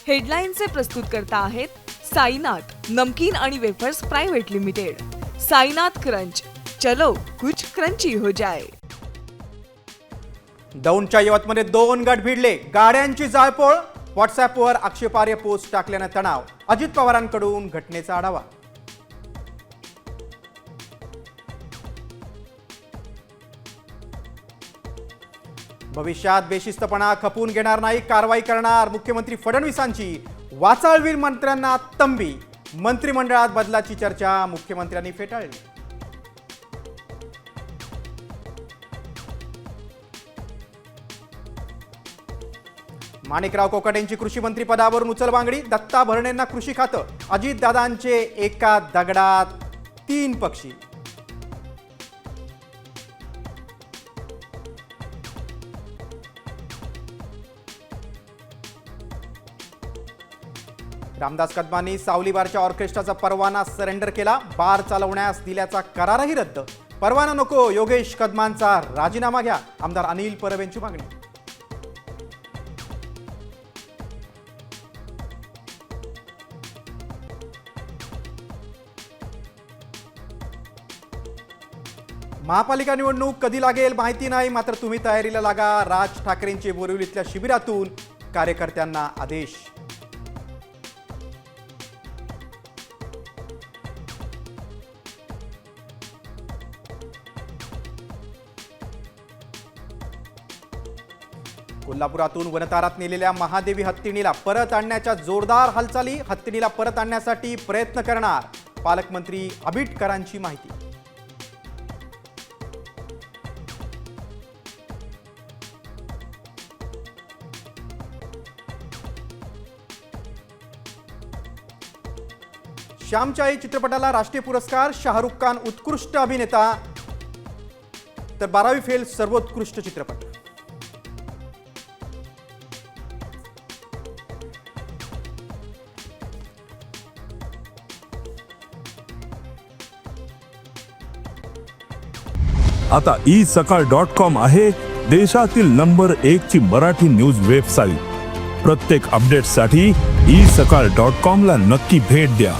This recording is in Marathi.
हेडलाईनचे प्रस्तुतकर्ता आहेत साईनाथ नमकीन आणि wafers private limited. Sainath crunch, चलो कुछ क्रंची हो जाए। दौंडच्या यवतमध्ये 2 गट भिडले, गाड्यांची जाळपोळ, व्हॉट्सअॅपवर आक्षेपार्ह पोस्ट टाकल्याने तणाव। अजित पवारांकडून घटनेचा आढावा। भविष्यात बेशिस्तपणा खपून घेणार नाही, कारवाई करणार, मुख्यमंत्री फडणवीसांची। वाचाळवीर मंत्र्यांना तंबी, मंत्रिमंडळात बदलाची चर्चा मुख्यमंत्र्यांनी फेटाळली। माणिकराव कोकाटेंची कृषी मंत्री पदावरून उचलबांगडी, दत्ता भरणेंना कृषी खातं, अजितदादांचे एका दगडात 3 पक्षी। रामदास कदमांनी सावली बारच्या ऑर्केस्ट्राचा परवाना सरेंडर केला, बार चालवण्यास दिल्याचा करारही रद्द। परवाना नको, योगेश कदमांचा राजीनामा घ्या, आमदार अनिल परब यांची मागणी। महापालिका निवडणूक कधी लागेल माहिती नाही, मात्र तुम्ही तयारीला लागा। राज ठाकरेंचे बोरिवलीतल्या शिबिरातून कार्यकर्त्यांना आदेश। कोल्हापुरातून वनतारात नेलेल्या महादेवी हत्तीणीला परत आणण्याच्या जोरदार हालचाली, हत्तीणीला परत आणण्यासाठी प्रयत्न करणार, पालकमंत्री आबिटकरांची माहिती। श्यामची आई चित्रपटाला राष्ट्रीय पुरस्कार, शाहरुख खान उत्कृष्ट अभिनेता तर 12वी फेल सर्वोत्कृष्ट चित्रपट। आता isakal.com आहे देशातील नंबर 1 ची मराठी न्यूज वेबसाईट। प्रत्येक अपडेटसाठी isakal.com ला नक्की भेट द्या।